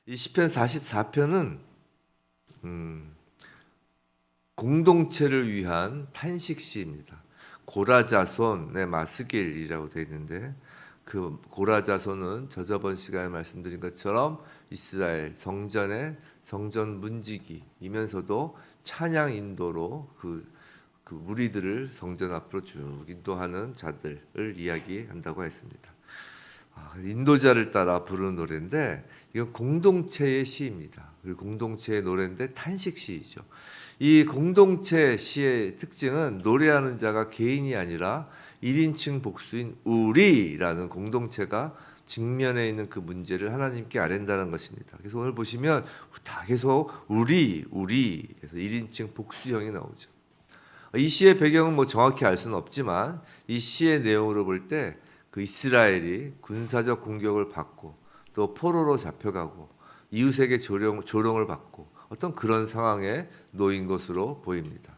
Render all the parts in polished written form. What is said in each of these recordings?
이 시편 44편은 공동체를 위한 탄식시입니다. 고라자손의 마스길이라고 되어 있는데, 그 고라자손은 저저번 시간에 말씀드린 것처럼 이스라엘 성전의 성전 문지기이면서도 찬양 인도로 그 무리들을 성전 앞으로 쭉 인도하는 자들을 이야기한다고 했습니다. 인도자를 따라 부르는 노래인데, 이건 공동체의 시입니다. 그리고 공동체의 노래인데 탄식시이죠. 이 공동체 시의 특징은 노래하는 자가 개인이 아니라 1인칭 복수인 우리라는 공동체가 직면해 있는 그 문제를 하나님께 아랜다는 것입니다. 그래서 오늘 보시면 다 계속 우리 그래서 1인칭 복수형이 나오죠. 이 시의 배경은 뭐 정확히 알 수는 없지만 이 시의 내용으로 볼 때 그 이스라엘이 군사적 공격을 받고 또 포로로 잡혀가고 이웃에게 조롱을 받고 어떤 그런 상황에 놓인 것으로 보입니다.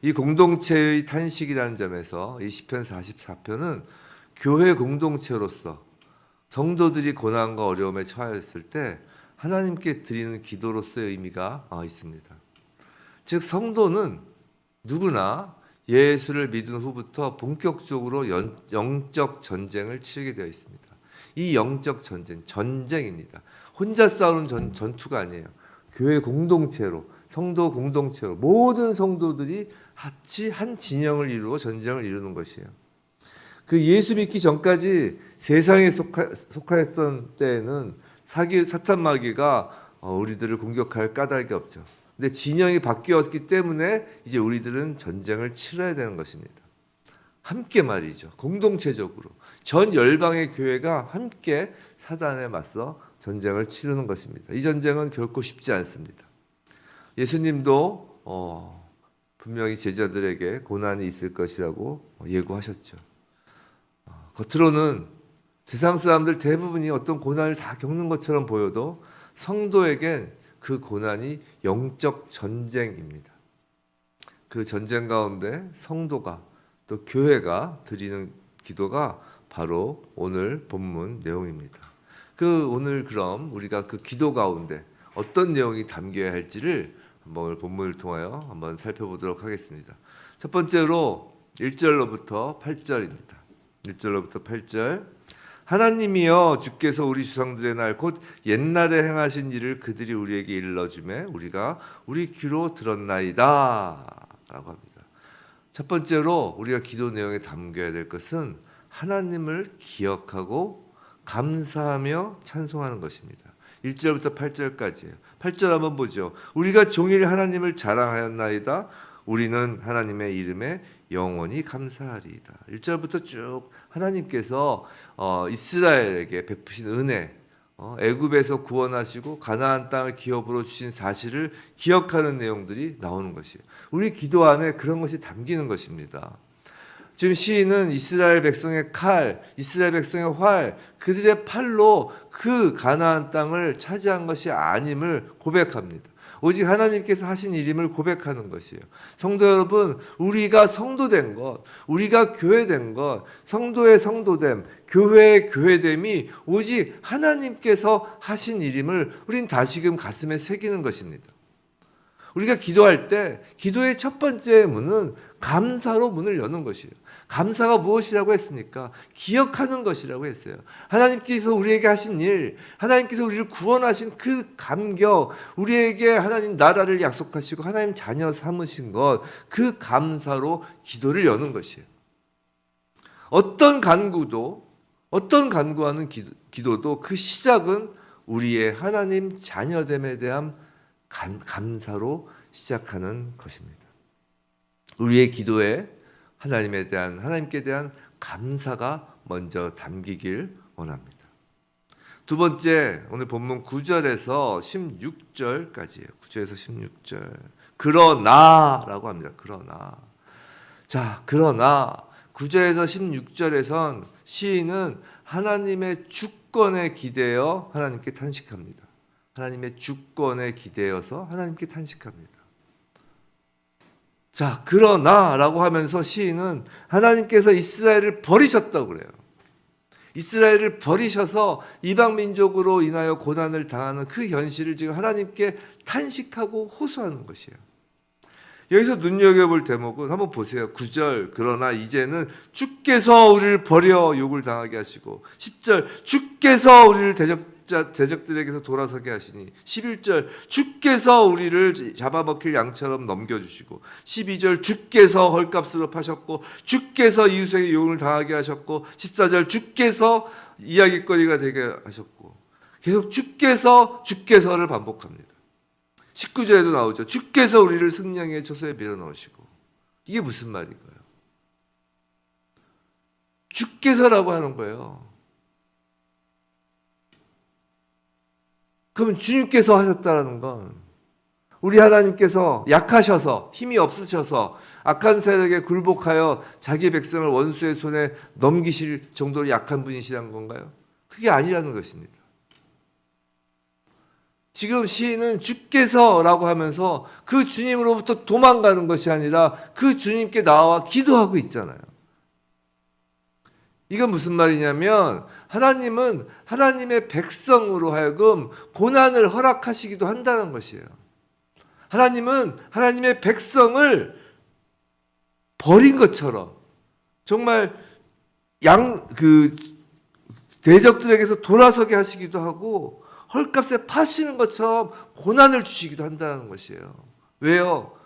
이 공동체의 탄식이라는 점에서 이 시편 44편은 교회 공동체로서 성도들이 고난과 어려움에 처하였을 때 하나님께 드리는 기도로서의 의미가 있습니다. 즉 성도는 누구나 예수를 믿은 후부터 본격적으로 영적 전쟁을 치르게 되어 있습니다. 이 영적 전쟁입니다. 혼자 싸우는 전투가 아니에요. 교회 공동체로, 성도 공동체로 모든 성도들이 같이 한 진영을 이루어 전쟁을 이루는 것이에요. 그 예수 믿기 전까지 세상에 속하였던 때에는 사탄 마귀가 우리들을 공격할 까닭이 없죠. 근데 진영이 바뀌었기 때문에 이제 우리들은 전쟁을 치러야 되는 것입니다. 함께 말이죠. 공동체적으로 전 열방의 교회가 함께 사단에 맞서 전쟁을 치르는 것입니다. 이 전쟁은 결코 쉽지 않습니다. 예수님도 분명히 제자들에게 고난이 있을 것이라고 예고하셨죠. 겉으로는 세상 사람들 대부분이 어떤 고난을 다 겪는 것처럼 보여도 성도에겐 그 고난이 영적 전쟁입니다. 그 전쟁 가운데 성도가 또 교회가 드리는 기도가 바로 오늘 본문 내용입니다. 오늘 그럼 우리가 그 기도 가운데 어떤 내용이 담겨야 할지를 한번 본문을 통하여 한번 살펴보도록 하겠습니다. 첫 번째로 1절로부터 8절입니다. 1절로부터 8절. 하나님이여 주께서 우리 조상들의 날 곧 옛날에 행하신 일을 그들이 우리에게 일러주매 우리가 우리 귀로 들었나이다 라고 합니다. 첫 번째로 우리가 기도 내용에 담겨야 될 것은 하나님을 기억하고 감사하며 찬송하는 것입니다. 1절부터 8절까지예요. 8절 한번 보죠. 우리가 종일 하나님을 자랑하였나이다. 우리는 하나님의 이름에 영원히 감사하리이다. 1절부터 쭉 하나님께서 이스라엘에게 베푸신 은혜, 애굽에서 구원하시고 가나안 땅을 기업으로 주신 사실을 기억하는 내용들이 나오는 것이에요. 우리 기도 안에 그런 것이 담기는 것입니다. 지금 시인은 이스라엘 백성의 칼, 이스라엘 백성의 활, 그들의 팔로 그 가나안 땅을 차지한 것이 아님을 고백합니다. 오직 하나님께서 하신 일임을 고백하는 것이에요. 성도 여러분, 우리가 성도된 것, 우리가 교회된 것, 성도의 성도됨, 교회의 교회됨이 오직 하나님께서 하신 일임을 우린 다시금 가슴에 새기는 것입니다. 우리가 기도할 때 기도의 첫 번째 문은 감사로 문을 여는 것이에요. 감사가 무엇이라고 했습니까? 기억하는 것이라고 했어요. 하나님께서 우리에게 하신 일, 하나님께서 우리를 구원하신 그 감격, 우리에게 하나님 나라를 약속하시고 하나님 자녀 삼으신 것, 그 감사로 기도를 여는 것이에요. 어떤 간구하는 기도도 그 시작은 우리의 하나님 자녀됨에 대한 감사로 시작하는 것입니다. 우리의 기도에 하나님께 대한 감사가 먼저 담기길 원합니다. 두 번째, 오늘 본문 9절에서 16절까지예요. 9절에서 16절. 그러나라고 합니다. 그러나 9절에서 16절에선 시인은 하나님의 주권에 기대어 하나님께 탄식합니다. 하나님의 주권에 기대어서 하나님께 탄식합니다. 그러나라고 하면서 시인은 하나님께서 이스라엘을 버리셨다고 그래요. 이스라엘을 버리셔서 이방 민족으로 인하여 고난을 당하는 그 현실을 지금 하나님께 탄식하고 호소하는 것이에요. 여기서 눈여겨볼 대목은 한번 보세요. 9절 그러나 이제는 주께서 우리를 버려 욕을 당하게 하시고 10절 주께서 우리를 대적들에게서 돌아서게 하시니 11절 주께서 우리를 잡아먹힐 양처럼 넘겨주시고 12절 주께서 헐값으로 파셨고 주께서 이웃에게 욕을 당하게 하셨고 14절 주께서 이야기거리가 되게 하셨고 계속 주께서를 반복합니다. 19절에도 나오죠. 주께서 우리를 승냥이의 처소에 밀어넣으시고 이게 무슨 말인가요? 주께서라고 하는 거예요. 그러면 주님께서 하셨다는 건 우리 하나님께서 약하셔서 힘이 없으셔서 악한 세력에 굴복하여 자기 백성을 원수의 손에 넘기실 정도로 약한 분이시라는 건가요? 그게 아니라는 것입니다. 지금 시인은 주께서라고 하면서 그 주님으로부터 도망가는 것이 아니라 그 주님께 나와 기도하고 있잖아요. 이건 무슨 말이냐면 하나님은 하나님의 백성으로 하여금 고난을 허락하시기도 한다는 것이에요. 하나님은 하나님의 백성을 버린 것처럼 정말 대적들에게서 돌아서게 하시기도 하고 헐값에 파시는 것처럼 고난을 주시기도 한다는 것이에요. 왜요?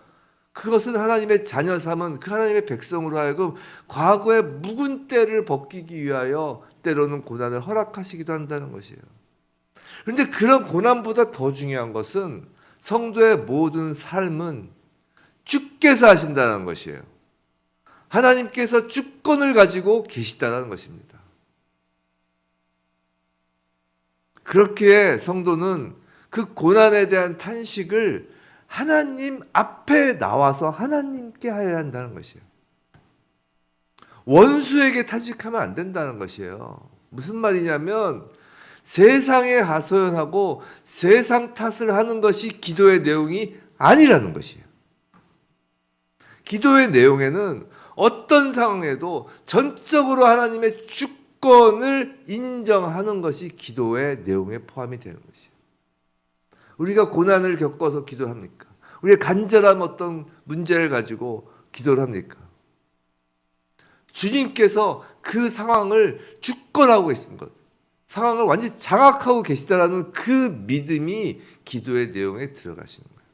그것은 하나님의 자녀 삼은 그 하나님의 백성으로 하여금 과거의 묵은 때를 벗기기 위하여 때로는 고난을 허락하시기도 한다는 것이에요. 그런데 그런 고난보다 더 중요한 것은 성도의 모든 삶은 주께서 하신다는 것이에요. 하나님께서 주권을 가지고 계시다는 것입니다. 그렇기에 성도는 그 고난에 대한 탄식을 하나님 앞에 나와서 하나님께 하여야 한다는 것이에요. 원수에게 탄식하면 안 된다는 것이에요. 무슨 말이냐면 세상에 하소연하고 세상 탓을 하는 것이 기도의 내용이 아니라는 것이에요. 기도의 내용에는 어떤 상황에도 전적으로 하나님의 주권을 인정하는 것이 기도의 내용에 포함이 되는 것이에요. 우리가 고난을 겪어서 기도를 합니까? 우리가 간절한 어떤 문제를 가지고 기도를 합니까? 주님께서 그 상황을 주권하고 계신 것, 상황을 완전히 장악하고 계시다라는 그 믿음이 기도의 내용에 들어가시는 거예요.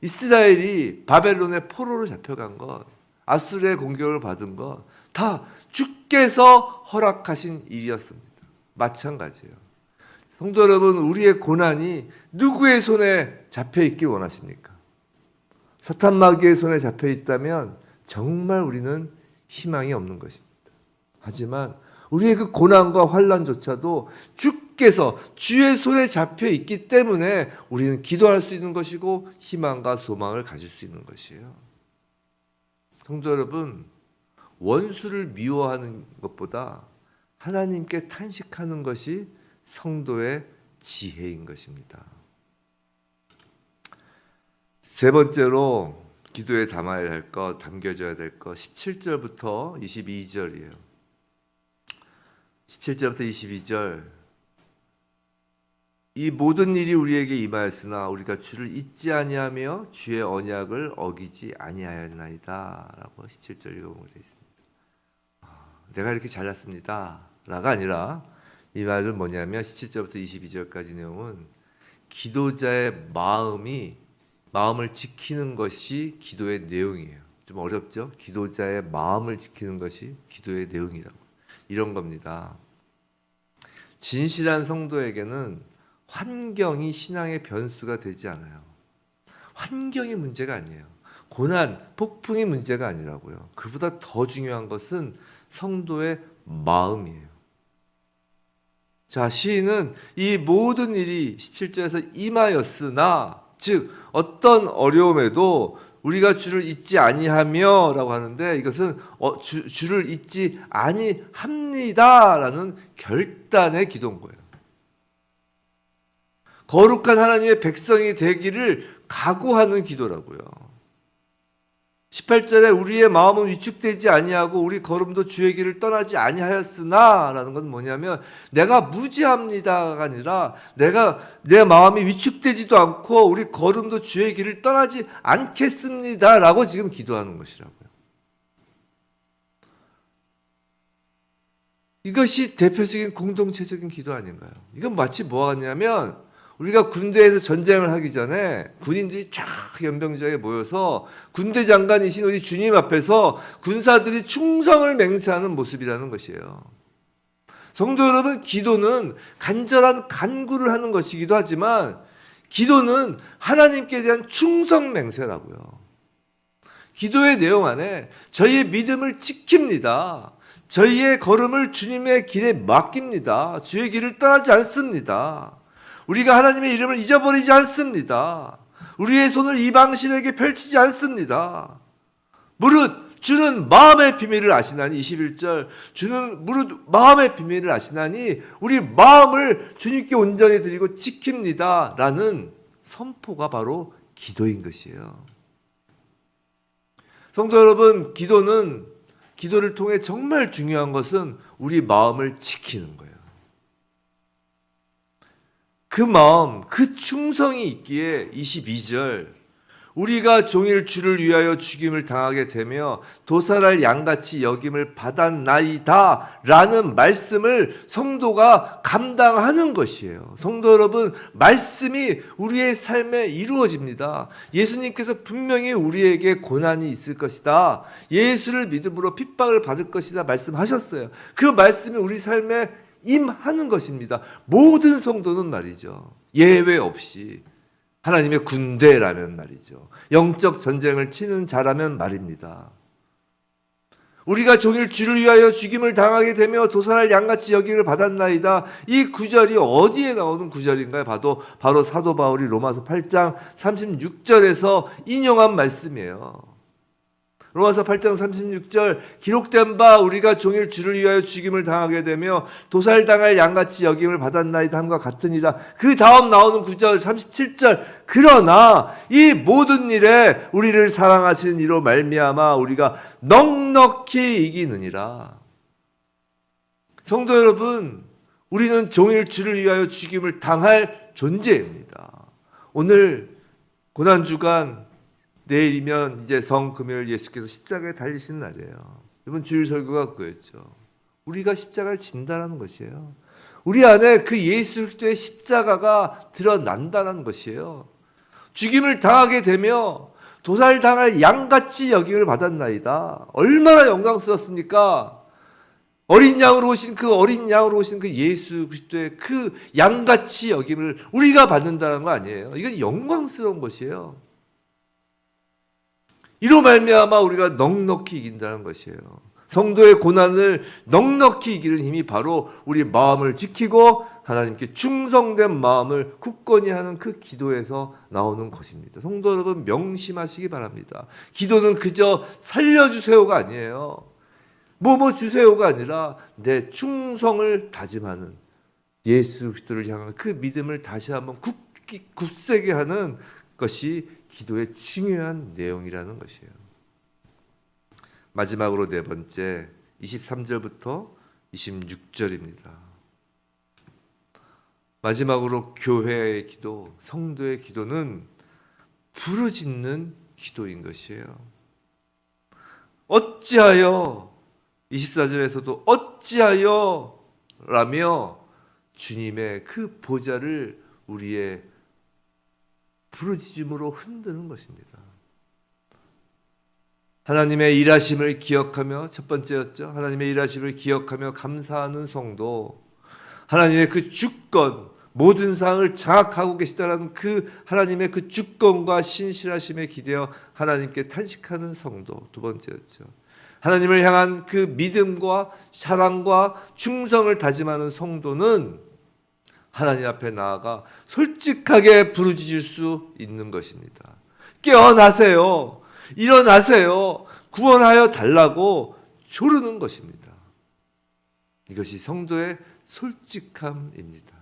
이스라엘이 바벨론의 포로로 잡혀간 것, 아수르의 공격을 받은 것, 다 주께서 허락하신 일이었습니다. 마찬가지예요. 성도 여러분, 우리의 고난이 누구의 손에 잡혀 있기 원하십니까? 사탄 마귀의 손에 잡혀 있다면 정말 우리는 희망이 없는 것입니다. 하지만 우리의 그 고난과 환난조차도 주께서 주의 손에 잡혀 있기 때문에 우리는 기도할 수 있는 것이고 희망과 소망을 가질 수 있는 것이에요. 성도 여러분, 원수를 미워하는 것보다 하나님께 탄식하는 것이 성도의 지혜인 것입니다. 세 번째로 기도에 담아야 할 것, 담겨져야 될 것 17절부터 22절이에요. 17절부터 22절. 이 모든 일이 우리에게 임하였으나 우리가 주를 잊지 아니하며 주의 언약을 어기지 아니하였나이다 라고 17절 읽어보게 되어 있습니다. 내가 이렇게 잘났습니다 라가 아니라 이 말은 뭐냐면 17절부터 22절까지 내용은 기도자의 마음을 지키는 것이 기도의 내용이에요. 좀 어렵죠? 기도자의 마음을 지키는 것이 기도의 내용이라고. 이런 겁니다. 진실한 성도에게는 환경이 신앙의 변수가 되지 않아요. 환경이 문제가 아니에요. 고난, 폭풍이 문제가 아니라고요. 그보다 더 중요한 것은 성도의 마음이에요. 자, 시인은 이 모든 일이 17절에서 임하였으나, 즉 어떤 어려움에도 우리가 주를 잊지 아니하며 라고 하는데 이것은 주를 잊지 아니합니다라는 결단의 기도인 거예요. 거룩한 하나님의 백성이 되기를 각오하는 기도라고요. 18절에 우리의 마음은 위축되지 아니하고 우리 걸음도 주의 길을 떠나지 아니하였으나 라는 건 뭐냐면 내가 무지합니다가 아니라 내 마음이 위축되지도 않고 우리 걸음도 주의 길을 떠나지 않겠습니다 라고 지금 기도하는 것이라고요. 이것이 대표적인 공동체적인 기도 아닌가요? 이건 마치 뭐 하냐면 우리가 군대에서 전쟁을 하기 전에 군인들이 쫙 연병장에 모여서 군대 장관이신 우리 주님 앞에서 군사들이 충성을 맹세하는 모습이라는 것이에요. 성도 여러분, 기도는 간절한 간구를 하는 것이기도 하지만 기도는 하나님께 대한 충성 맹세라고요. 기도의 내용 안에 저희의 믿음을 지킵니다. 저희의 걸음을 주님의 길에 맡깁니다. 주의 길을 떠나지 않습니다. 우리가 하나님의 이름을 잊어버리지 않습니다. 우리의 손을 이방신에게 펼치지 않습니다. 무릇 주는 마음의 비밀을 아시나니 21절 주는 무릇 마음의 비밀을 아시나니 우리 마음을 주님께 온전히 드리고 지킵니다 라는 선포가 바로 기도인 것이에요. 성도 여러분, 기도를 통해 정말 중요한 것은 우리 마음을 지키는 거예요. 그 마음, 그 충성이 있기에 22절 우리가 종일 주를 위하여 죽임을 당하게 되며 도살할 양같이 여김을 받았나이다 라는 말씀을 성도가 감당하는 것이에요. 성도 여러분, 말씀이 우리의 삶에 이루어집니다. 예수님께서 분명히 우리에게 고난이 있을 것이다, 예수를 믿음으로 핍박을 받을 것이다 말씀하셨어요. 그 말씀이 우리 삶에 임하는 것입니다. 모든 성도는 말이죠, 예외 없이 하나님의 군대라면 말이죠, 영적 전쟁을 치는 자라면 말입니다. 우리가 종일 주를 위하여 죽임을 당하게 되며 도살할 양같이 여김을 받았나이다. 이 구절이 어디에 나오는 구절인가요? 바로 사도 바울이 로마서 8장 36절에서 인용한 말씀이에요. 로마서 8장 36절 기록된 바 우리가 종일 주를 위하여 죽임을 당하게 되며 도살당할 양같이 여김을 받았나이다 함과 같으니라. 그 다음 나오는 구절 37절 그러나 이 모든 일에 우리를 사랑하시는 이로 말미암아 우리가 넉넉히 이기느니라. 성도 여러분, 우리는 종일 주를 위하여 죽임을 당할 존재입니다. 오늘 고난주간 내일이면 이제 성금요일 예수께서 십자가에 달리신 날이에요. 이번 주일 설교가 그거였죠. 우리가 십자가를 진다라는 것이에요. 우리 안에 그 예수 그리스도의 십자가가 드러난다는 것이에요. 죽임을 당하게 되며 도살당할 양같이 여김을 받았나이다. 얼마나 영광스럽습니까? 어린 양으로 오신 그 예수 그리스도의 그 양같이 여김을 우리가 받는다는 거 아니에요. 이건 영광스러운 것이에요. 이로 말미암아 우리가 넉넉히 이긴다는 것이에요. 성도의 고난을 넉넉히 이기는 힘이 바로 우리 마음을 지키고 하나님께 충성된 마음을 굳건히 하는 그 기도에서 나오는 것입니다. 성도 여러분, 명심하시기 바랍니다. 기도는 그저 살려주세요가 아니에요. 뭐 주세요가 아니라 내 충성을 다짐하는, 예수 그리스도를 향한 그 믿음을 다시 한번 굳세게 하는 것이 기도의 중요한 내용이라는 것이에요. 마지막으로 네 번째, 23절부터 26절입니다. 마지막으로 교회의 기도, 성도의 기도는 부르짖는 기도인 것이에요. 어찌하여, 24절에서도 어찌하여 라며 주님의 그 보좌를 우리의 부르짖음으로 흔드는 것입니다. 하나님의 일하심을 기억하며, 첫 번째였죠. 하나님의 일하심을 기억하며 감사하는 성도, 하나님의 그 주권, 모든 상을 장악하고 계시다라는 그 하나님의 그 주권과 신실하심에 기대어 하나님께 탄식하는 성도, 두 번째였죠. 하나님을 향한 그 믿음과 사랑과 충성을 다짐하는 성도는 하나님 앞에 나아가 솔직하게 부르짖을 수 있는 것입니다. 깨어나세요. 일어나세요. 구원하여 달라고 조르는 것입니다. 이것이 성도의 솔직함입니다.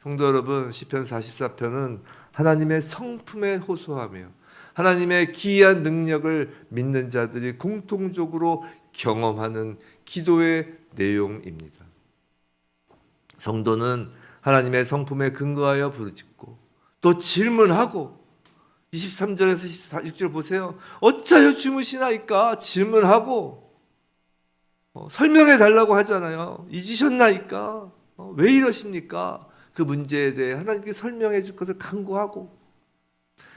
성도 여러분, 시편 44편은 하나님의 성품에 호소하며 하나님의 기이한 능력을 믿는 자들이 공통적으로 경험하는 기도의 내용입니다. 성도는 하나님의 성품에 근거하여 부르짖고 또 질문하고 23절에서 26절 보세요. 어찌하여 주무시나이까 질문하고 설명해 달라고 하잖아요. 잊으셨나이까? 왜 이러십니까? 그 문제에 대해 하나님께 설명해 줄 것을 간구하고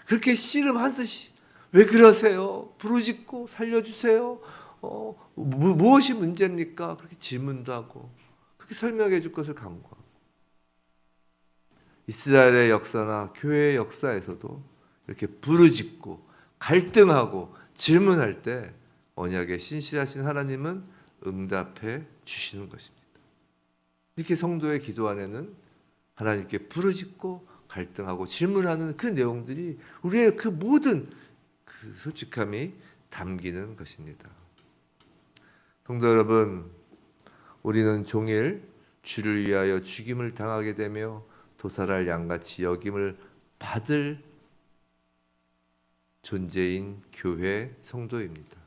그렇게 씨름 한듯이 왜 그러세요? 부르짖고 살려주세요. 무엇이 문제입니까? 그렇게 질문도 하고 그렇게 설명해 줄 것을 간구하고 이스라엘의 역사나 교회의 역사에서도 이렇게 부르짖고 갈등하고 질문할 때 언약에 신실하신 하나님은 응답해 주시는 것입니다. 이렇게 성도의 기도 안에는 하나님께 부르짖고 갈등하고 질문하는 그 내용들이 우리의 그 모든 그 솔직함이 담기는 것입니다. 성도 여러분, 우리는 종일 주를 위하여 죽임을 당하게 되며 도살할 양같이 여김을 받을 존재인 교회 성도입니다.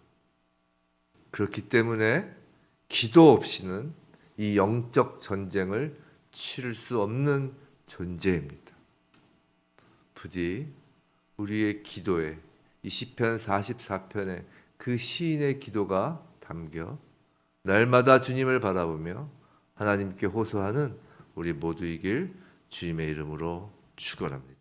그렇기 때문에 기도 없이는 이 영적 전쟁을 치를 수 없는 존재입니다. 부디 우리의 기도에 이 시편 44편에 그 시인의 기도가 담겨 날마다 주님을 바라보며 하나님께 호소하는 우리 모두이길 주님의 이름으로 축원합니다.